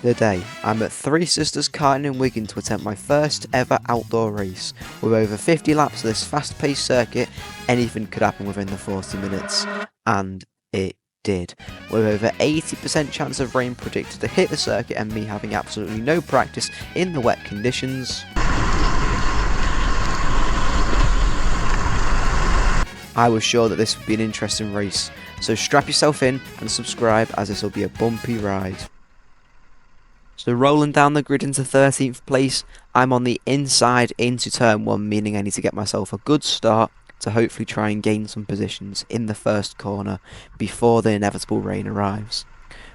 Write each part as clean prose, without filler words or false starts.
Today, I'm at Three Sisters Karting in Wigan to attempt my first ever outdoor race. With over 50 laps of this fast-paced circuit, anything could happen within the 40 minutes. And it did. With over 80% chance of rain predicted to hit the circuit and me having absolutely no practice in the wet conditions, I was sure that this would be an interesting race. So strap yourself in and subscribe, as this will be a bumpy ride. So rolling down the grid into 13th place, I'm on the inside into turn 1, meaning I need to get myself a good start to hopefully try and gain some positions in the first corner before the inevitable rain arrives.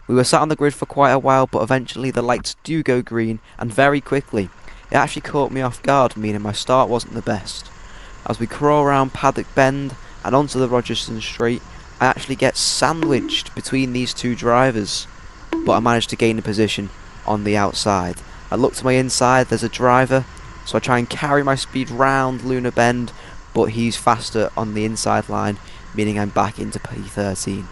We were sat on the grid for quite a while, but eventually the lights do go green, and very quickly. It actually caught me off guard, meaning my start wasn't the best. As we crawl around Paddock Bend and onto the Rogerson Straight, I actually get sandwiched between these two drivers, but I managed to gain a position on the outside. I look to my inside, there's a driver, so I try and carry my speed round Lunar Bend, but he's faster on the inside line, meaning I'm back into P13.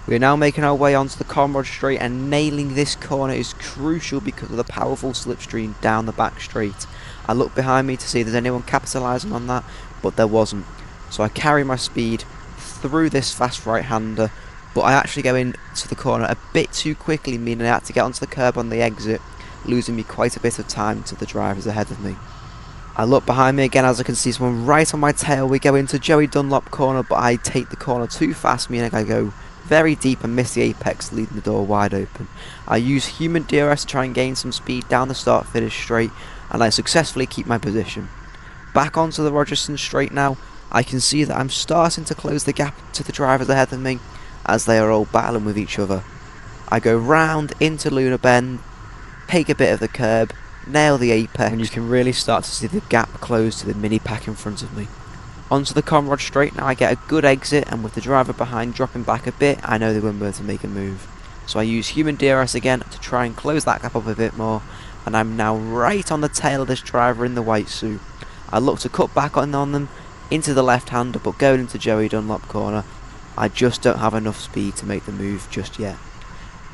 We are now making our way onto the Conrod Straight, and nailing this corner is crucial because of the powerful slipstream down the back straight. I look behind me to see if there's anyone capitalising on that, but there wasn't. So I carry my speed through this fast right-hander, but I actually go into the corner a bit too quickly, meaning I had to get onto the curb on the exit, losing me quite a bit of time to the drivers ahead of me. I look behind me again as I can see someone right on my tail. We go into Joey Dunlop corner, but I take the corner too fast, meaning I go very deep and miss the apex, leaving the door wide open. I use human DRS to try and gain some speed down the start-finish straight, and I successfully keep my position. Back onto the Rogerson Straight now, I can see that I'm starting to close the gap to the drivers ahead of me, as they are all battling with each other. I go round into Lunar Bend, take a bit of the curb, nail the apex, and you can really start to see the gap close to the mini pack in front of me. Onto the Conrod Straight now, I get a good exit, and with the driver behind dropping back a bit, I know they won't be able to make a move. So I use human DRS again to try and close that gap up a bit more, and I'm now right on the tail of this driver in the white suit. I look to cut back on them into the left-hander, but going into Joey Dunlop corner, I just don't have enough speed to make the move just yet.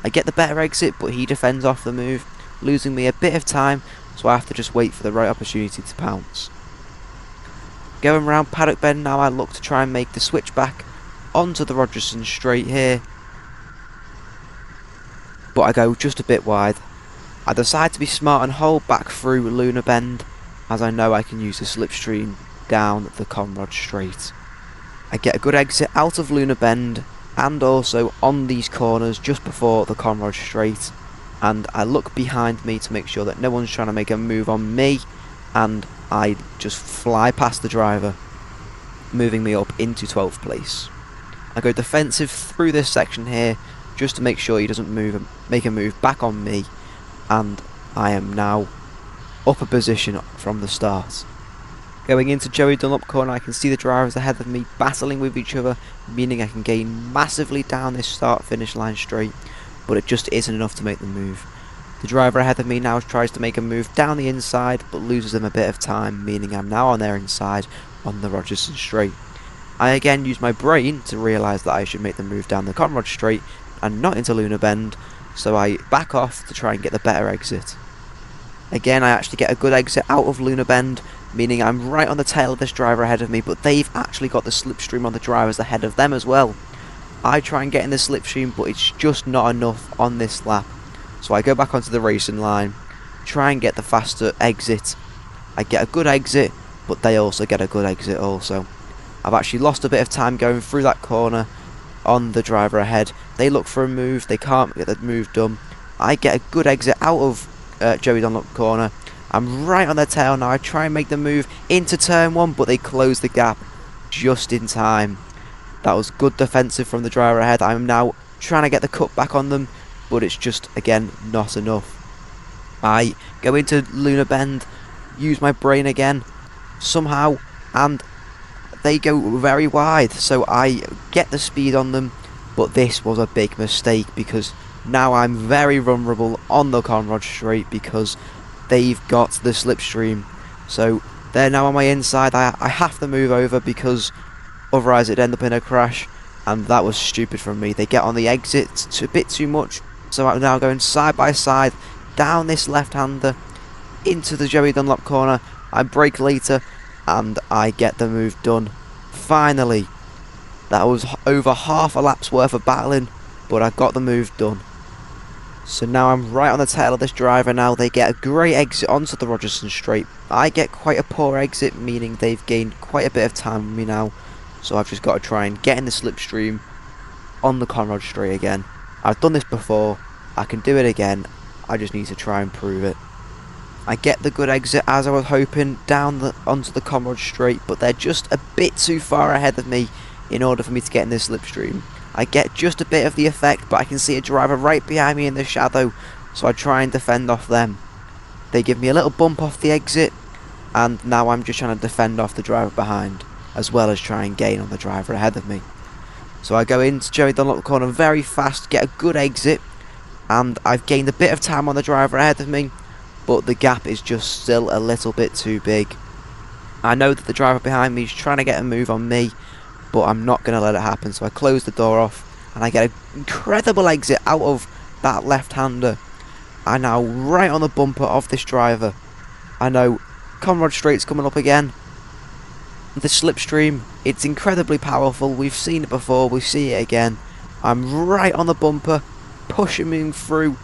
I get the better exit, but he defends off the move, losing me a bit of time, so I have to just wait for the right opportunity to pounce. Going round Paddock Bend now, I look to try and make the switch back onto the Rogerson Straight here, but I go just a bit wide. I decide to be smart and hold back through Lunar Bend, as I know I can use the slipstream down the Conrod Straight. I get a good exit out of Lunar Bend and also on these corners just before the Conrod Straight, and I look behind me to make sure that no one's trying to make a move on me, and I just fly past the driver, moving me up into 12th place. I go defensive through this section here just to make sure he doesn't make a move back on me, and I am now up a position from the start. Going into Joey Dunlop corner, I can see the drivers ahead of me battling with each other, meaning I can gain massively down this start-finish line straight, but it just isn't enough to make the move. The driver ahead of me now tries to make a move down the inside, but loses them a bit of time, meaning I'm now on their inside on the Rogerson Straight. I again use my brain to realise that I should make the move down the Conrod Straight and not into Lunar Bend, so I back off to try and get the better exit. Again, I actually get a good exit out of Lunar Bend, meaning I'm right on the tail of this driver ahead of me, but they've actually got the slipstream on the drivers ahead of them as well. I try and get in the slipstream, but it's just not enough on this lap. So I go back onto the racing line, try and get the faster exit. I get a good exit, but they also get a good exit also. I've actually lost a bit of time going through that corner on the driver ahead. They look for a move, they can't get the move done. I get a good exit out of Joey Dunlop corner. I'm right on their tail now. I try and make the move into turn 1, but they close the gap just in time. That was good defensive from the driver ahead. I'm now trying to get the cut back on them, but it's just, again, not enough. I go into Lunar Bend, use my brain again, somehow, and they go very wide, so I get the speed on them, but this was a big mistake, because now I'm very vulnerable on the Conrod Straight because they've got the slipstream. So they're now on my inside. I have to move over because otherwise it'd end up in a crash, and that was stupid from me. They get on the exit a bit too much, So I'm now going side by side down this left-hander into the Joey Dunlop corner. I brake later and I get the move done. Finally, that was over half a lap's worth of battling, but I got the move done. So now I'm right on the tail of this driver now. They get a great exit onto the Rogerson straight. I get quite a poor exit, meaning they've gained quite a bit of time with me now. So I've just got to try and get in the slipstream on the Conrod straight again. I've done this before, I can do it again, I just need to try and prove it. I get the good exit as I was hoping down onto the Conrod straight, but they're just a bit too far ahead of me in order for me to get in this slipstream. I get just a bit of the effect, but I can see a driver right behind me in the shadow, so I try and defend off them. They give me a little bump off the exit, and now I'm just trying to defend off the driver behind, as well as try and gain on the driver ahead of me. So I go into Joey Dunlop corner very fast, get a good exit, and I've gained a bit of time on the driver ahead of me, but the gap is just still a little bit too big. I know that the driver behind me is trying to get a move on me, but I'm not going to let it happen, so I close the door off, and I get an incredible exit out of that left-hander. I'm now right on the bumper of this driver. I know Conrod Straight's coming up again. The slipstream, it's incredibly powerful. We've seen it before, we see it again. I'm right on the bumper, pushing me through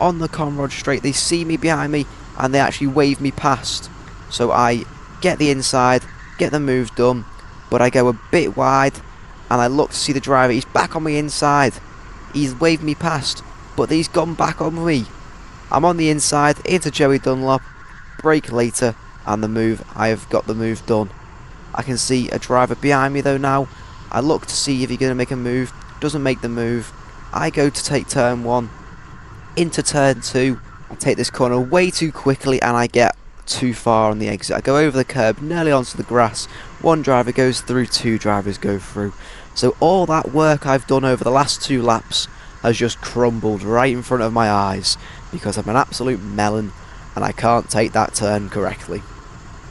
on the Conrod Straight. They see me behind me and they actually wave me past. So I get the inside, get the move done, but I go a bit wide and I look to see the driver. He's back on my inside. He's waved me past, but he's gone back on me. I'm on the inside into Joey Dunlop, brake later, and the move, I have got the move done. I can see a driver behind me though now. I look to see if he's going to make a move. Doesn't make the move. I go to take turn 1 into turn 2. I take this corner way too quickly and I get too far on the exit. I go over the curb, nearly onto the grass. One driver goes through, 2 drivers go through. So all that work I've done over the last 2 laps has just crumbled right in front of my eyes because I'm an absolute melon and I can't take that turn correctly.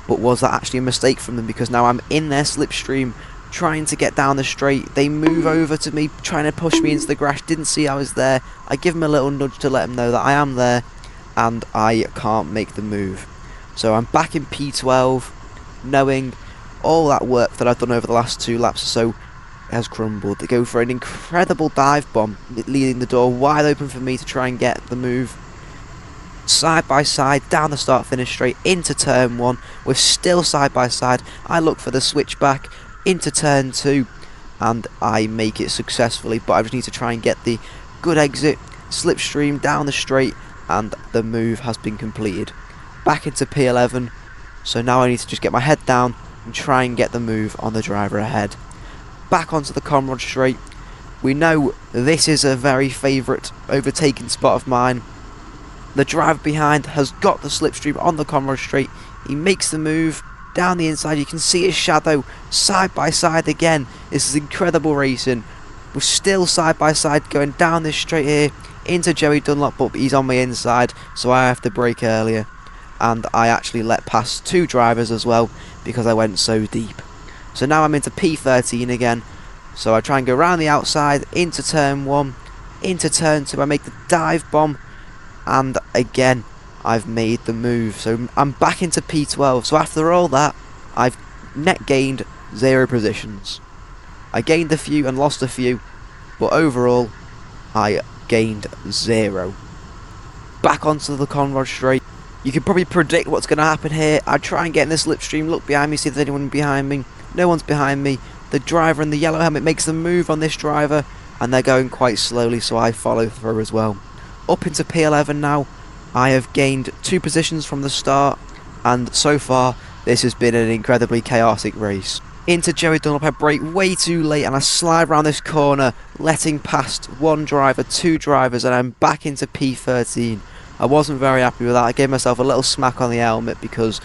But was that actually a mistake from them? Because now I'm in their slipstream trying to get down the straight. They move over to me, trying to push me into the grass. Didn't see I was there. I give them a little nudge to let them know that I am there and I can't make the move. So I'm back in P12, knowing all that work that I've done over the last 2 laps or so has crumbled. They go for an incredible dive bomb, leaving the door wide open for me to try and get the move. Side by side, down the start finish straight into turn 1. We're still side by side. I look for the switchback into turn 2 and I make it successfully, but I just need to try and get the good exit, slipstream down the straight, and the move has been completed. Back into P11, so now I need to just get my head down and try and get the move on the driver ahead. Back onto the Conrod straight. We know this is a very favourite overtaking spot of mine. The driver behind has got the slipstream on the Conrod straight. He makes the move down the inside. You can see his shadow side by side again. This is incredible racing. We're still side by side going down this straight here into Joey Dunlop, but he's on my inside, so I have to brake earlier. And I actually let past 2 drivers as well because I went so deep. So now I'm into P13 again. So I try and go around the outside into turn 1, into turn 2. I make the dive bomb. And again, I've made the move. So I'm back into P12. So after all that, I've net gained 0 positions. I gained a few and lost a few, but overall, I gained 0. Back onto the Conrod straight. You can probably predict what's going to happen here. I try and get in the slipstream, look behind me, see if there's anyone behind me. No one's behind me. The driver in the yellow helmet makes the move on this driver, and they're going quite slowly, so I follow through as well. Up into P11 now. I have gained 2 positions from the start, and so far this has been an incredibly chaotic race. Into Joey Dunlop, I brake way too late and I slide around this corner, letting past 1 driver, 2 drivers, and I'm back into P13. I wasn't very happy with that. I gave myself a little smack on the helmet because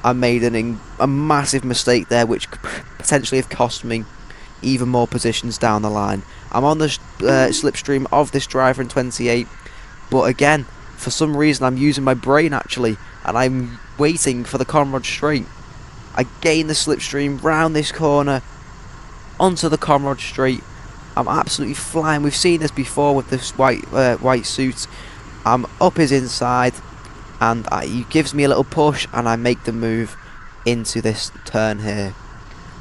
I made a massive mistake there, which could potentially have cost me even more positions down the line. I'm on the slipstream of this driver in 28. But again, for some reason I'm using my brain actually, and I'm waiting for the Conrod straight. I gain the slipstream round this corner, onto the Conrod straight, I'm absolutely flying. We've seen this before with this white suit. I'm up his inside, and he gives me a little push, and I make the move into this turn here.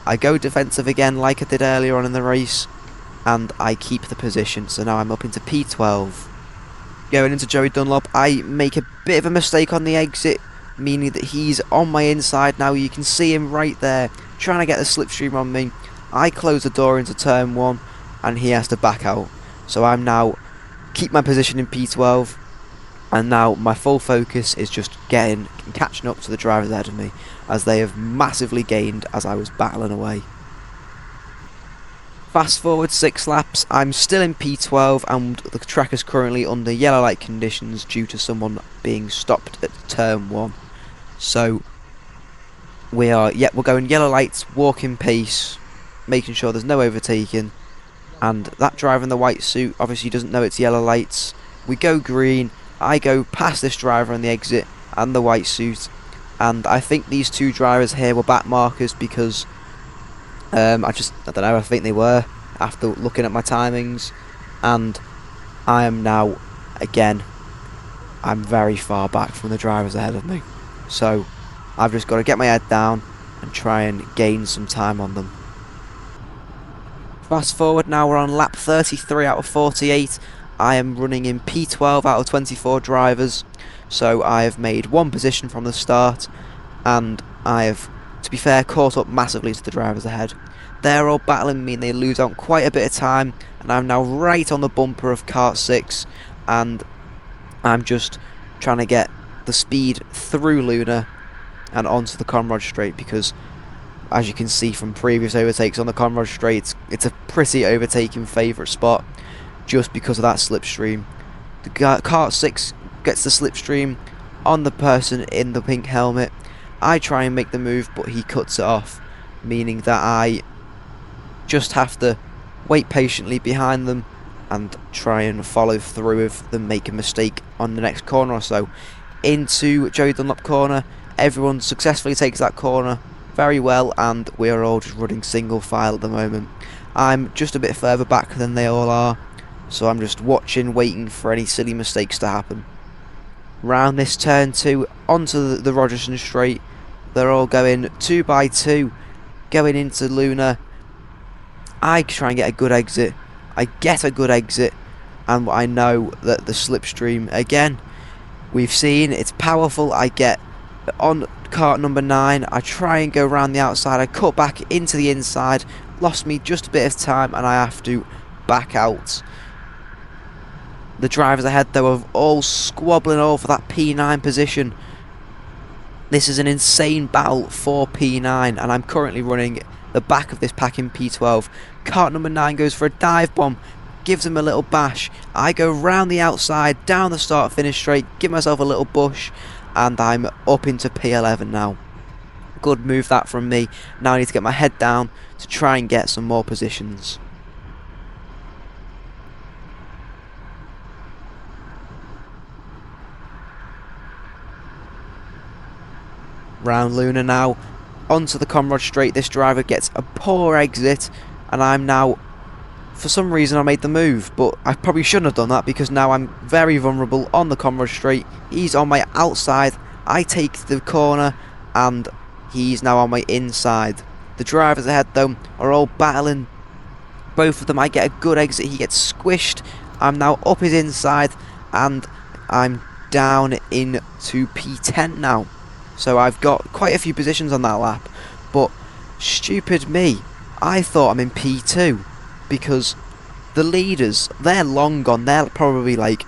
I go defensive again like I did earlier on in the race, and I keep the position. So now I'm up into P12. Going into Joey Dunlop, I make a bit of a mistake on the exit, meaning that he's on my inside now. You can see him right there, trying to get the slipstream on me. I close the door into turn 1, and he has to back out. So I'm now keep my position in P12, and now my full focus is just catching up to the drivers ahead of me, as they have massively gained as I was battling away. Fast forward 6 laps, I'm still in P12, and the track is currently under yellow light conditions due to someone being stopped at turn 1. So we're going yellow lights, walking pace, making sure there's no overtaking, and that driver in the white suit obviously doesn't know it's yellow lights. We go green, I go past this driver on the exit and the white suit, and I think these two drivers here were back markers because I don't know, I think they were after looking at my timings, and I am now, again, I'm very far back from the drivers ahead of me. So I've just got to get my head down and try and gain some time on them. Fast forward, now we're on lap 33 out of 48. I am running in P12 out of 24 drivers, so I have made 1 position from the start, and I have, to be fair, caught up massively to the drivers ahead. They're all battling me and they lose out quite a bit of time, and I'm now right on the bumper of kart 6, and I'm just trying to get the speed through Luna and onto the Conrod Straight, because as you can see from previous overtakes on the Conrod Straight, it's a pretty overtaking favourite spot just because of that slipstream. The kart 6 gets the slipstream on the person in the pink helmet. I try and make the move, but he cuts it off, meaning that I just have to wait patiently behind them and try and follow through if they make a mistake on the next corner or so. Into Joey Dunlop corner, everyone successfully takes that corner very well, and we are all just running single file at the moment. I'm just a bit further back than they all are, so I'm just watching, waiting for any silly mistakes to happen. Round this turn 2, onto the Rogerson Straight, they're all going 2 by 2, going into Luna. I try and get a good exit. I get a good exit, and I know that the slipstream, again, we've seen it's powerful. I get on kart number 9, I try and go around the outside, I cut back into the inside, lost me just a bit of time, and I have to back out. The drivers ahead though are all squabbling over that P9 position. This is an insane battle for P9, and I'm currently running the back of this pack in P12. Kart number 9 goes for a dive bomb, gives him a little bash. I go round the outside, down the start finish straight, give myself a little bush, and I'm up into P11 now. Good move that from me. Now I need to get my head down to try and get some more positions. Round Luna now, onto the Conrod Straight. This driver gets a poor exit, and I'm now, for some reason I made the move, but I probably shouldn't have done that, because now I'm very vulnerable on the Conrod Straight. He's on my outside, I take the corner, and he's now on my inside. The drivers ahead though are all battling. Both of them, I get a good exit, he gets squished. I'm now up his inside, and I'm down into P10 now. So I've got quite a few positions on that lap, but stupid me, I thought I'm in P2, because the leaders, they're long gone. They're probably like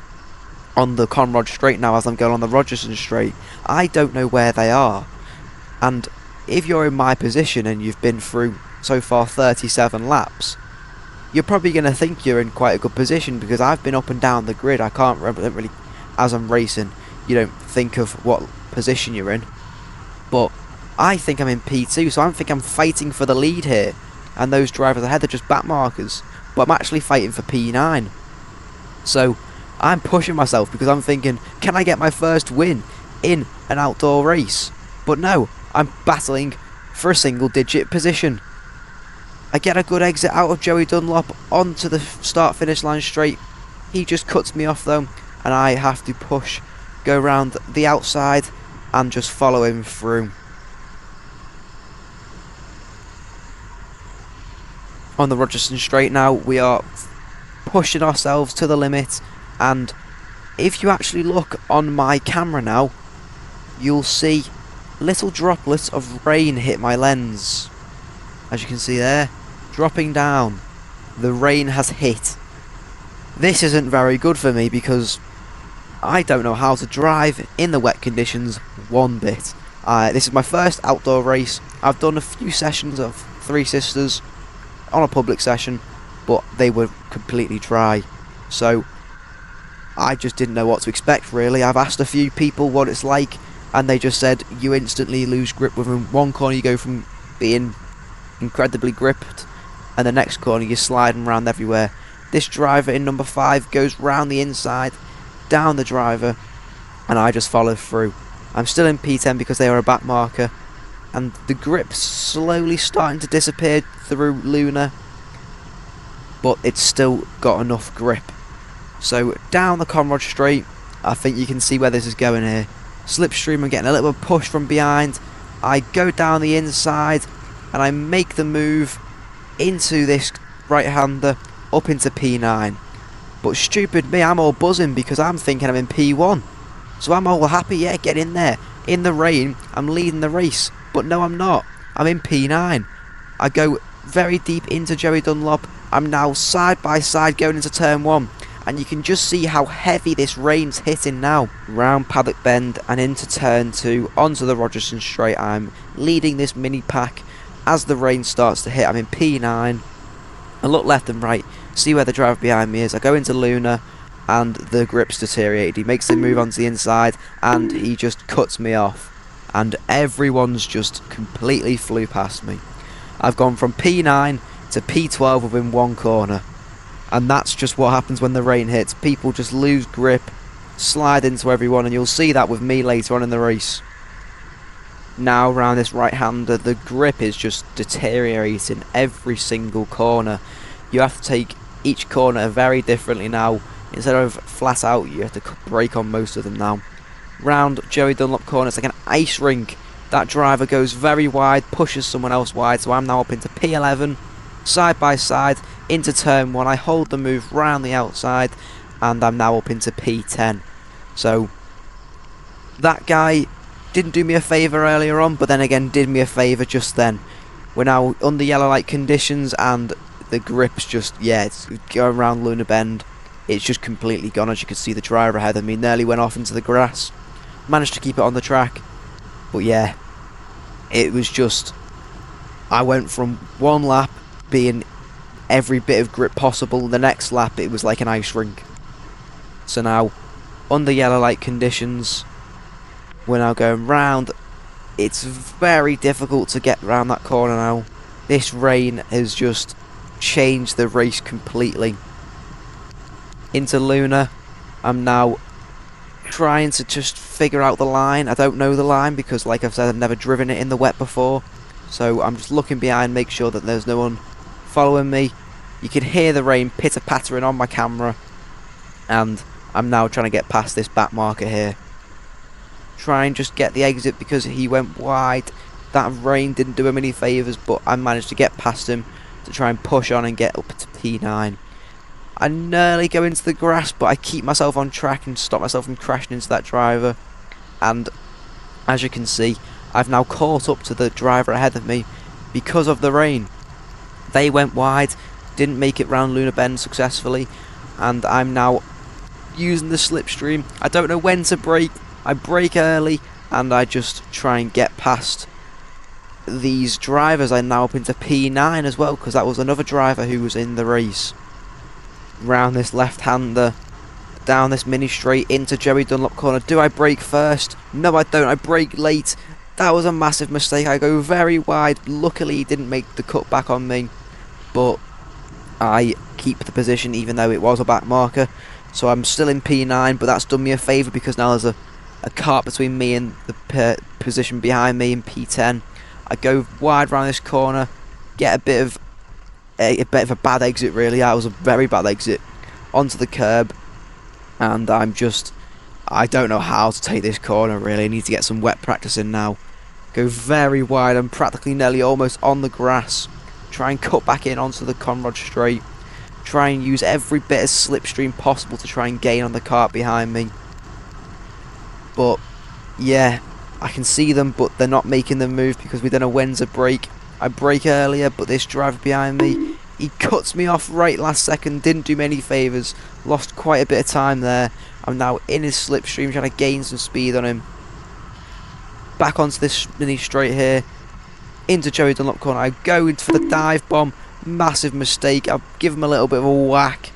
on the Conrod Straight now as I'm going on the Rogerson Straight. I don't know where they are, and if you're in my position and you've been through so far 37 laps, you're probably going to think you're in quite a good position, because I've been up and down the grid. I can't really, as I'm racing, you don't think of what position you're in, but I think I'm in P2, so I think I'm fighting for the lead here, and those drivers ahead are just back markers, but I'm actually fighting for P9. So I'm pushing myself, because I'm thinking, can I get my first win in an outdoor race? But no, I'm battling for a single digit position. I get a good exit out of Joey Dunlop onto the start finish line straight. He just cuts me off though, and I have to push, go around the outside and just follow him through. On the Rogerson straight now, we are pushing ourselves to the limit, and if you actually look on my camera now, you'll see little droplets of rain hit my lens. As you can see there, dropping down, the rain has hit. This isn't very good for me because I don't know how to drive in the wet conditions one bit. This is my first outdoor race. I've done a few sessions of Three Sisters on a public session, but they were completely dry. So I just didn't know what to expect really. I've asked a few people what it's like, and they just said you instantly lose grip within one corner. You go from being incredibly gripped, and the next corner you're sliding around everywhere. This driver in number 5 goes round the inside, down the driver, and I just follow through. I'm still in P10 because they are a back marker, and the grip's slowly starting to disappear through Luna, but it's still got enough grip. So down the Conrod straight, I think you can see where this is going here. Slipstream, I'm getting a little bit of push from behind. I go down the inside and I make the move into this right-hander up into P9. But stupid me, I'm all buzzing because I'm thinking I'm in P1. So I'm all happy, yeah, get in there. In the rain, I'm leading the race. But no, I'm not. I'm in P9. I go very deep into Joey Dunlop. I'm now side by side going into turn 1. And you can just see how heavy this rain's hitting now. Round Paddock Bend and into turn 2, onto the Rogerson straight. I'm leading this mini pack as the rain starts to hit. I'm in P9. I look left and right, see where the driver behind me is. I go into Luna and the grip's deteriorated. He makes the move onto the inside and he just cuts me off. And everyone's just completely flew past me. I've gone from P9 to P12 within one corner. And that's just what happens when the rain hits. People just lose grip, slide into everyone, and you'll see that with me later on in the race. Now around this right-hander, the grip is just deteriorating every single corner. You have to take each corner very differently now. Instead of flat out, you have to brake on most of them now. Round Joey Dunlop corner, it's like an ice rink. That driver goes very wide, pushes someone else wide, so I'm now up into P11, side by side, into turn 1. I hold the move round the outside, and I'm now up into P10. So that guy didn't do me a favour earlier on, but then again did me a favour just then. We're now under yellow light conditions, and the grip's just, yeah, it's going around Luna Bend. It's just completely gone. As you can see, the driver ahead of me nearly went off into the grass. Managed to keep it on the track, but yeah, it was just, I went from one lap being every bit of grip possible, the next lap it was like an ice rink. So now, under yellow light conditions, we're now going round. It's very difficult to get round that corner now. This rain has just changed the race completely. Into Luna, I'm now trying to just figure out the line. I don't know the line because, like I've said, I've never driven it in the wet before. So I'm just looking behind, make sure that there's no one following me. You can hear the rain pitter-pattering on my camera, and I'm now trying to get past this back marker here. Try and just get the exit because he went wide. That rain didn't do him any favours, but I managed to get past him to try and push on and get up to P9. I nearly go into the grass, but I keep myself on track and stop myself from crashing into that driver. And as you can see, I've now caught up to the driver ahead of me because of the rain. They went wide, didn't make it round Luna Bend successfully, and I'm now using the slipstream. I don't know when to brake. I brake early and I just try and get past these drivers. I'm now up into P9 as well because that was another driver who was in the race. Round this left-hander, down this mini straight into Joey Dunlop corner. Do I brake first? No, I don't. I brake late. That was a massive mistake. I go very wide. Luckily, he didn't make the cut back on me, but I keep the position even though it was a back marker. So I'm still in P9, but that's done me a favour because now there's a kart between me and the position behind me in P10. I go wide around this corner, get a bit of a bit of a bad exit really. It was a very bad exit onto the curb, and I don't know how to take this corner really. I need to get some wet practice in now. Go very wide. I'm practically nearly almost on the grass. Try and cut back in onto the Conrod straight. Try and use every bit of slipstream possible to try and gain on the kart behind me. But yeah, I can see them, but they're not making the move because we don't know when to brake. I brake earlier, but this driver behind me, he cuts me off right last second. Didn't do me any favours. Lost quite a bit of time there. I'm now in his slipstream trying to gain some speed on him. Back onto this mini straight here. Into Joey Dunlop corner. I go in for the dive bomb. Massive mistake. I'll give him a little bit of a whack.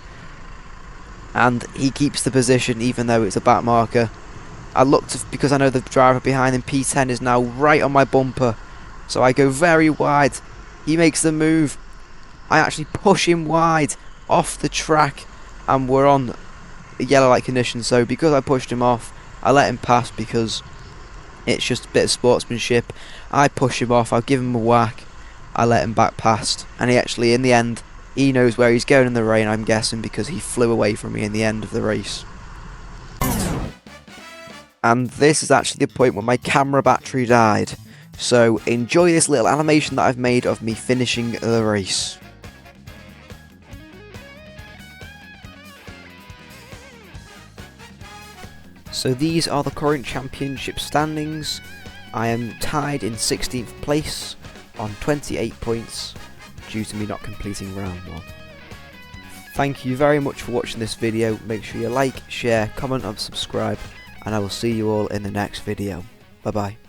And he keeps the position even though it's a back marker. I looked because I know the driver behind him, P10, is now right on my bumper. So I go very wide. He makes the move. I actually push him wide off the track. And we're on yellow light conditions. So because I pushed him off, I let him pass because it's just a bit of sportsmanship. I push him off. I'll give him a whack. I let him back past. And he actually, in the end, he knows where he's going in the rain, I'm guessing, because he flew away from me in the end of the race. And this is actually the point where my camera battery died. So enjoy this little animation that I've made of me finishing the race. So these are the current championship standings. I am tied in 16th place on 28 points due to me not completing round 1. Thank you very much for watching this video. Make sure you like, share, comment and subscribe, and I will see you all in the next video. Bye bye.